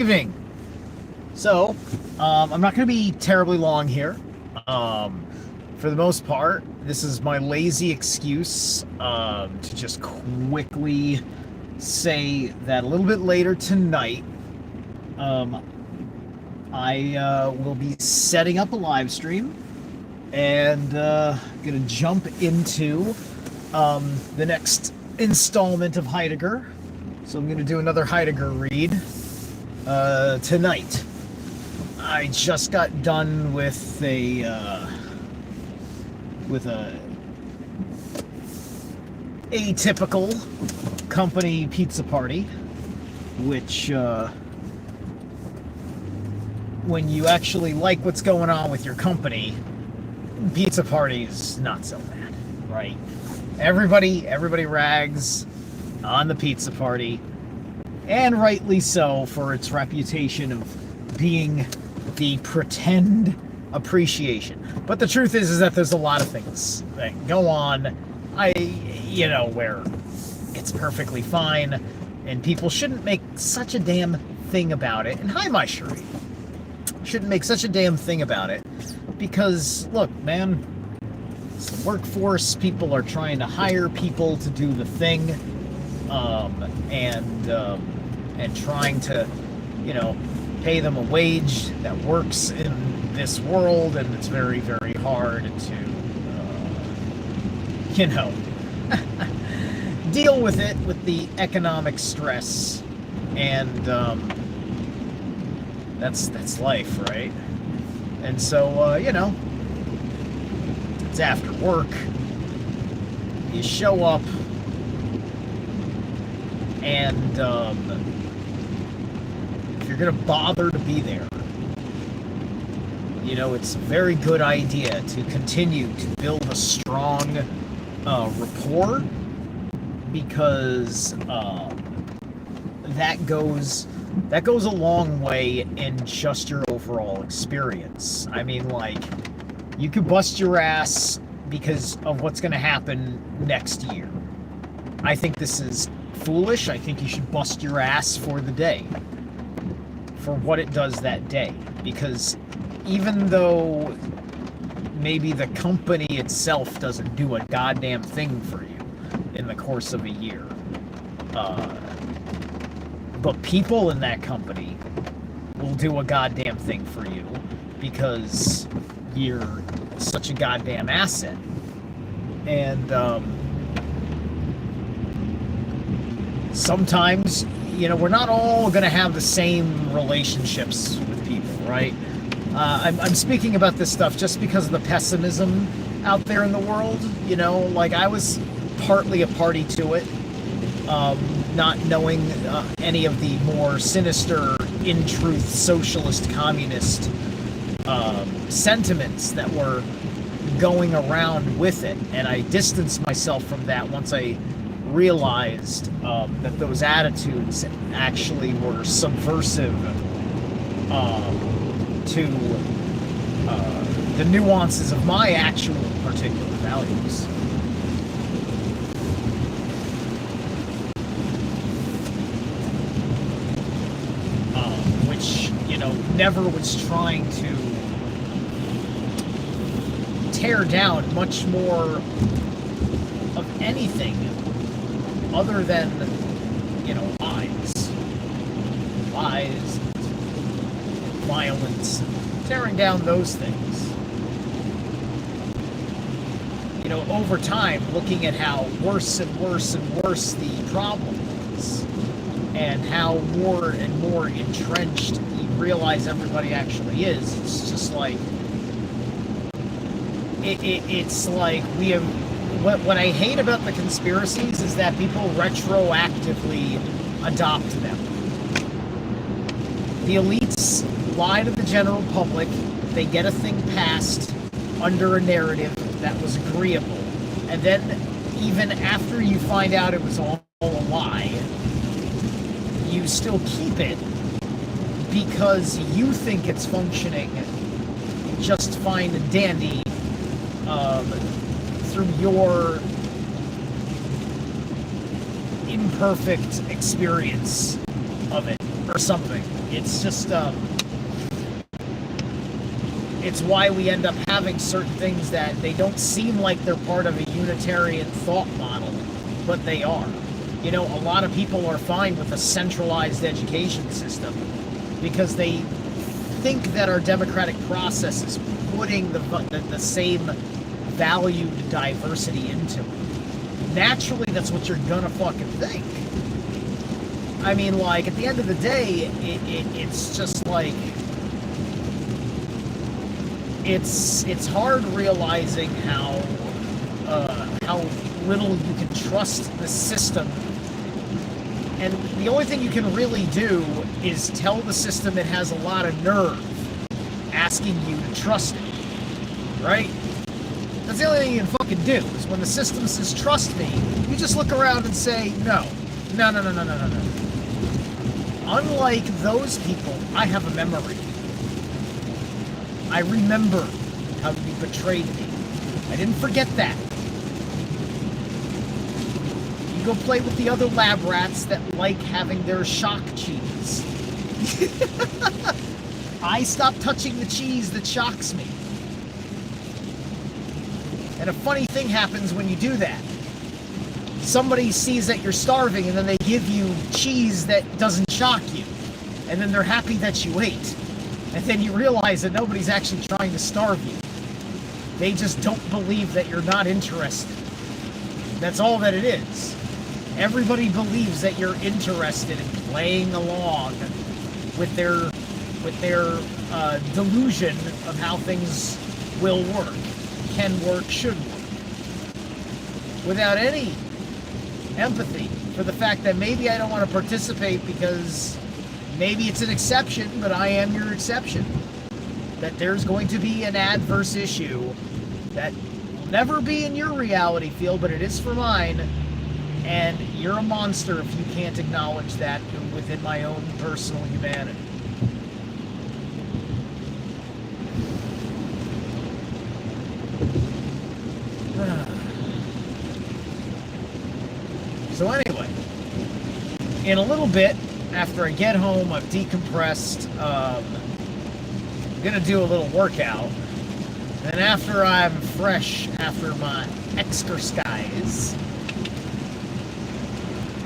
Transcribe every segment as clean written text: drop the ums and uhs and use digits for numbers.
Evening. So, I'm not going to be terribly long here. For the most part, this is my lazy excuse to just quickly say that a little bit later tonight, I will be setting up a live stream and going to jump into the next installment of Heidegger. So I'm going to do another Heidegger read tonight. I just got done with a atypical company pizza party, which when you actually like what's going on with your company, pizza party's not so bad, right? Everybody rags on the pizza party, and rightly so, for its reputation of being the pretend appreciation. But the truth is that there's a lot of things that go on, where it's perfectly fine, and people shouldn't make such a damn thing about it. And hi, my Sheree. Shouldn't make such a damn thing about it, because, look, man, it's the workforce. People are trying to hire people to do the thing, and trying to, pay them a wage that works in this world, and it's very, very hard to, deal with it, with the economic stress, and that's life, right? And so, it's after work, you show up, and if you're gonna bother to be there, it's a very good idea to continue to build a strong rapport, because that goes a long way in just your overall experience. I mean, like, you could bust your ass because of what's going to happen next year. I think this is foolish. I think you should bust your ass for the day, for what it does that day. Because even though maybe the company itself doesn't do a goddamn thing for you in the course of a year, but people in that company will do a goddamn thing for you, because you're such a goddamn asset. And sometimes, we're not all going to have the same relationships with people, right? I'm speaking about this stuff just because of the pessimism out there in the world. Like, I was partly a party to it, not knowing any of the more sinister, in truth, socialist, communist sentiments that were going around with it. And I distanced myself from that once I realized that those attitudes actually were subversive to the nuances of my actual particular values. Which, never was trying to tear down much more of anything other than, lies, violence, tearing down those things. Over time, looking at how worse and worse and worse the problem is, and how more and more entrenched you realize everybody actually is. It's just like, it's like we have. What I hate about the conspiracies is that people retroactively adopt them. The elites lie to the general public. They get a thing passed under a narrative that was agreeable. And then, even after you find out it was all a lie, you still keep it because you think it's functioning just fine and dandy through your imperfect experience of it or something. It's just, it's why we end up having certain things that they don't seem like they're part of a Unitarian thought model, but they are. You know, a lot of people are fine with a centralized education system because they think that our democratic process is putting the same valued diversity into it. Naturally, that's what you're gonna fucking think. I mean, like, at the end of the day, it's just like, it's hard realizing how little you can trust the system, and the only thing you can really do is tell the system it has a lot of nerve asking you to trust it, right? That's the only thing you can fucking do, is when the system says trust me, you just look around and say no. No, no, no, no, no, no, no. Unlike those people, I have a memory. I remember how you betrayed me. I didn't forget that. You go play with the other lab rats that like having their shock cheese. I stop touching the cheese that shocks me. And a funny thing happens when you do that. Somebody sees that you're starving and then they give you cheese that doesn't shock you. And then they're happy that you ate. And then you realize that nobody's actually trying to starve you. They just don't believe that you're not interested. That's all that it is. Everybody believes that you're interested in playing along with their delusion of how things will work, can work, should work, without any empathy for the fact that maybe I don't want to participate because maybe it's an exception, but I am your exception. That there's going to be an adverse issue that will never be in your reality field, but it is for mine. And you're a monster if you can't acknowledge that within my own personal humanity. So anyway, in a little bit, after I get home, I've decompressed, I'm going to do a little workout. And after I'm fresh after my exercise,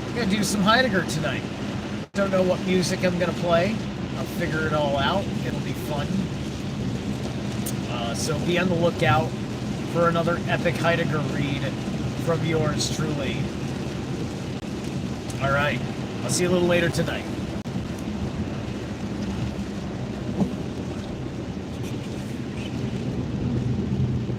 I'm going to do some Heidegger tonight. Don't know what music I'm going to play. I'll figure it all out. It'll be fun. So be on the lookout for another epic Heidegger read from yours truly. All right. I'll see you a little later tonight.